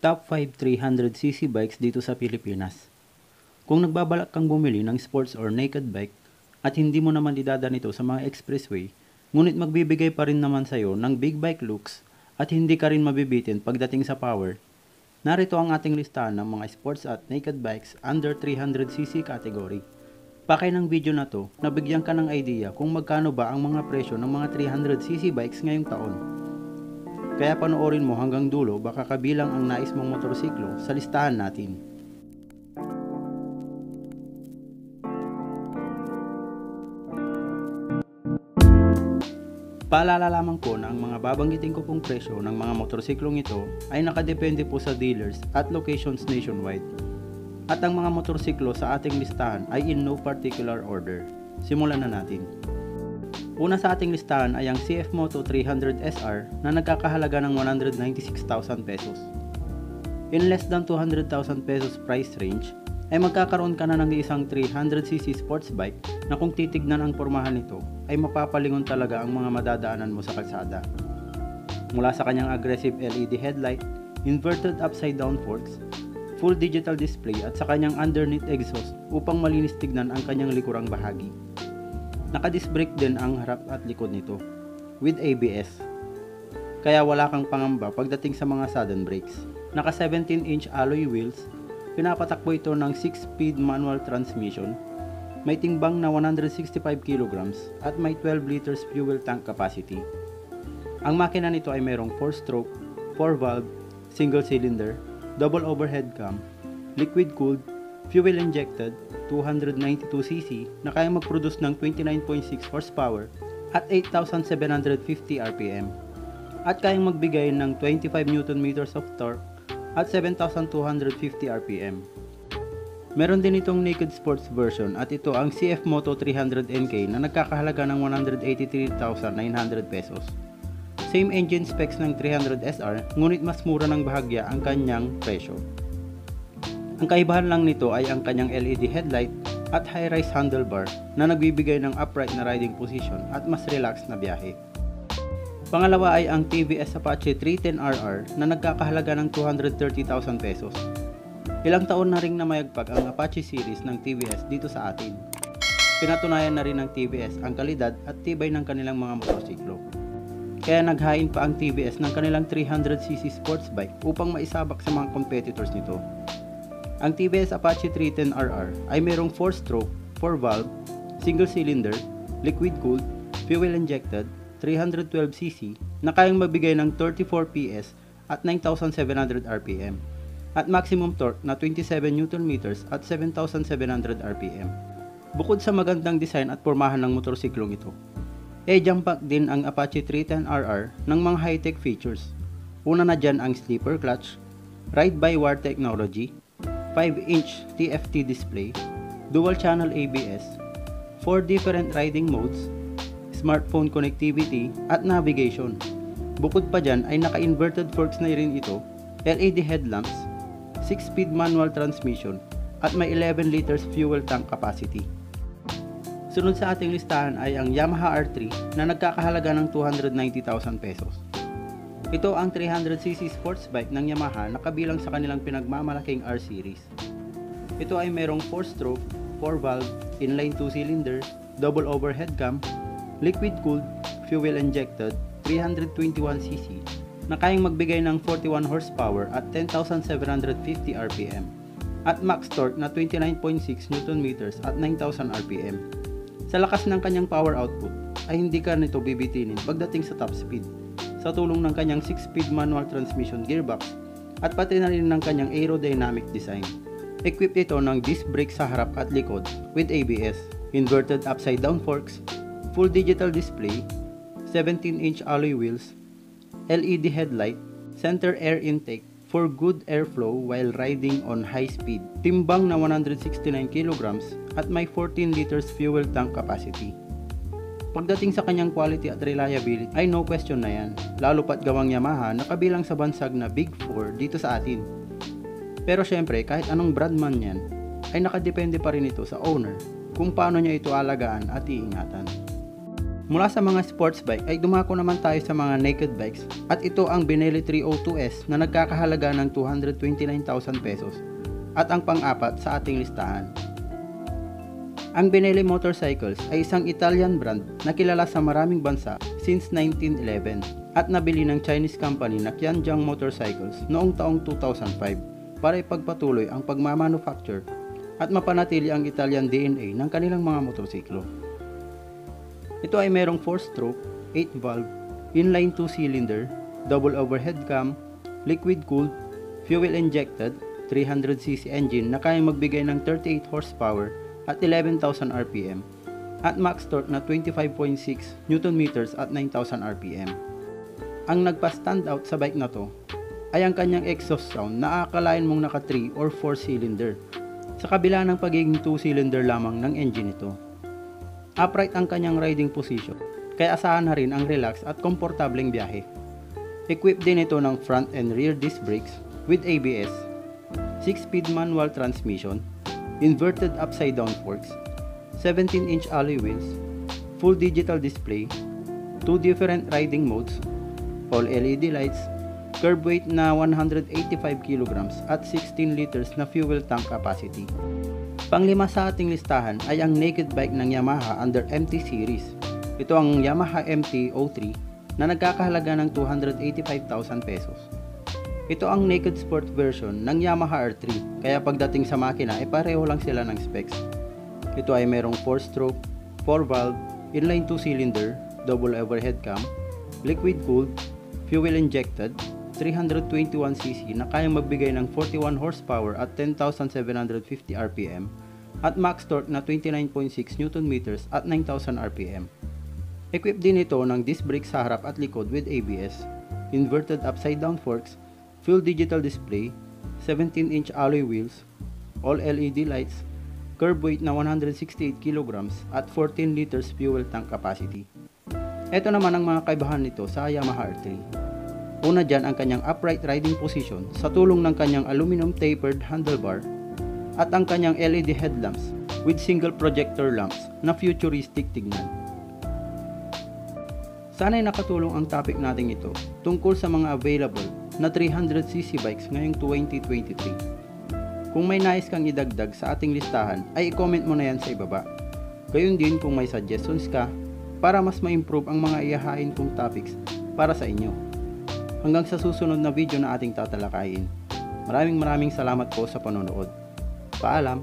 Top 5 300cc bikes dito sa Pilipinas. Kung nagbabalak kang bumili ng sports or naked bike at hindi mo naman idadaan ito sa mga expressway, ngunit magbibigay pa rin naman sa'yo ng big bike looks at hindi ka rin mabibitin pagdating sa power, narito ang ating listahan ng mga sports at naked bikes under 300cc category. Pakay ng video na to, nabigyan ka ng idea kung magkano ba ang mga presyo ng mga 300cc bikes ngayong taon. Kaya panoorin mo hanggang dulo, baka kabilang ang nais mong motorsiklo sa listahan natin. Paalala lamang po na ang mga babanggitin ko pong presyo ng mga motorsiklong ito ay nakadepende po sa dealers at locations nationwide. At ang mga motorsiklo sa ating listahan ay in no particular order. Simulan na natin. Una sa ating listahan ay ang CF Moto 300 SR na nagkakahalaga ng 196,000 pesos. In less than 200,000 pesos price range, ay magkakaroon ka na ng isang 300cc sports bike na kung titignan ang pormahan nito, ay mapapalingon talaga ang mga madadaanan mo sa kalsada. Mula sa kanyang aggressive LED headlight, inverted upside down forks, full digital display at sa kanyang underneath exhaust upang malinis tignan ang kanyang likurang bahagi. Naka-disc brake din ang harap at likod nito with ABS. Kaya wala kang pangamba pagdating sa mga sudden brakes. Naka 17-inch alloy wheels, pinapatakbo ito ng 6-speed manual transmission, may timbang na 165 kg at may 12 liters fuel tank capacity. Ang makina nito ay mayroong 4-stroke, 4-valve, single cylinder, double overhead cam, liquid cooled, fuel injected, 292cc na kayang mag-produce ng 29.6 horsepower at 8,750 rpm at kayang magbigay ng 25 Nm of torque at 7,250 rpm. Meron din itong naked sports version at ito ang CF Moto 300 NK na nagkakahalaga ng 183,900 pesos. Same engine specs ng 300 SR ngunit mas mura ng bahagya ang kanyang presyo. Ang kaibahan lang nito ay ang kanyang LED headlight at high-rise handlebar na nagbibigay ng upright na riding position at mas relaxed na biyahe. Pangalawa ay ang TVS Apache 310RR na nagkakahalaga ng 230,000 pesos. Ilang taon na ring namayagpag ang Apache series ng TVS dito sa atin. Pinatunayan na rin ng TVS ang kalidad at tibay ng kanilang mga motorsiklo. Kaya naghain pa ang TVS ng kanilang 300cc sports bike upang maisabak sa mga competitors nito. Ang TVS Apache 310RR ay mayroong 4-stroke, 4-valve, single cylinder, liquid cooled, fuel injected, 312cc na kayang magbigay ng 34 PS at 9,700 rpm at maximum torque na 27 Nm at 7,700 rpm. Bukod sa magandang design at pormahan ng motorsiklong ito, jump pack din ang Apache 310RR ng mga high-tech features. Una na dyan ang sleeper clutch, ride-by-wire technology, 5-inch TFT display, dual channel ABS, 4 different riding modes, smartphone connectivity at navigation. Bukod pa dyan ay naka-inverted forks na rin ito, LED headlamps, 6-speed manual transmission at may 11 liters fuel tank capacity. Sunod sa ating listahan ay ang Yamaha R3 na nagkakahalaga ng 290,000 pesos. Ito ang 300cc sports bike ng Yamaha na kabilang sa kanilang pinagmamalaking R series. Ito ay mayroong 4-stroke, 4-valve, inline 2-cylinder, double overhead cam, liquid cooled, fuel injected, 321cc na kayang magbigay ng 41 horsepower at 10,750 rpm at max torque na 29.6 Nm at 9,000 rpm. Sa lakas ng kanyang power output ay hindi ka nito bibitinin pagdating sa top speed sa tulong ng kanyang 6-speed manual transmission gearbox at pati na rin ng kanyang aerodynamic design. Equipped ito ng disc brake sa harap at likod with ABS, inverted upside down forks, full digital display, 17-inch alloy wheels, LED headlight, center air intake for good airflow while riding on high speed, timbang na 169 kg at may 14 liters fuel tank capacity. Pagdating sa kanyang quality at reliability ay no question na yan, lalo pat gawang Yamaha na kabilang sa bansag na Big 4 dito sa atin. Pero syempre kahit anong brand man yan, ay nakadepende pa rin ito sa owner kung paano niya ito alagaan at iingatan. Mula sa mga sports bike ay dumako naman tayo sa mga naked bikes at ito ang Benelli 302S na nagkakahalaga ng 229,000 pesos at ang pang-apat sa ating listahan. Ang Benelli Motorcycles ay isang Italian brand na kilala sa maraming bansa since 1911 at nabili ng Chinese company na Qianjiang Motorcycles noong taong 2005 para ipagpatuloy ang pagmamanufacture at mapanatili ang Italian DNA ng kanilang mga motorsiklo. Ito ay merong 4-stroke, 8-valve, inline 2-cylinder, double overhead cam, liquid-cooled, fuel-injected, 300cc engine na kayang magbigay ng 38 horsepower at 11,000 RPM at max torque na 25.6 Nm at 9,000 RPM. Ang nagpa-stand out sa bike na to ay ang kanyang exhaust sound na aakalain mong naka 3 or 4 cylinder sa kabila ng pagiging 2 cylinder lamang ng engine nito. Upright ang kanyang riding position, kaya asahan na rin ang relax at komportableng biyahe. Equipped din ito ng front and rear disc brakes with ABS, 6-speed manual transmission, inverted upside down forks, 17-inch alloy wheels, full digital display, 2 different riding modes, all LED lights, curb weight na 185 kg at 16 liters na fuel tank capacity. Panglima sa ating listahan ay ang naked bike ng Yamaha under MT series. Ito ang Yamaha MT-03 na nagkakahalaga ng 285,000 pesos. Ito ang naked sport version ng Yamaha R3, kaya pagdating sa makina ay pareho lang sila ng specs. Ito ay merong 4-stroke, 4-valve, inline 2-cylinder, double overhead cam, liquid-cooled, fuel-injected, 321cc na kayang magbigay ng 41 horsepower at 10,750 RPM at max torque na 29.6 Nm at 9,000 RPM. Equipped din ito ng disc brake sa harap at likod with ABS, inverted upside down forks, full digital display, 17-inch alloy wheels, all LED lights, curb weight na 168 kg at 14 liters fuel tank capacity. Ito naman ang mga kaibahan nito sa Yamaha R3. Una dyan ang kanyang upright riding position sa tulong ng kanyang aluminum tapered handlebar at ang kanyang LED headlamps with single projector lamps na futuristic tignan. Sana'y nakatulong ang topic natin ito tungkol sa mga available na 300cc bikes ngayong 2023. Kung may nais kang idagdag sa ating listahan ay i-comment mo na yan sa ibaba. Gayon din kung may suggestions ka para mas ma-improve ang mga ihahain kong topics para sa inyo. Hanggang sa susunod na video na ating tatalakayin. Maraming salamat po sa panonood. Paalam!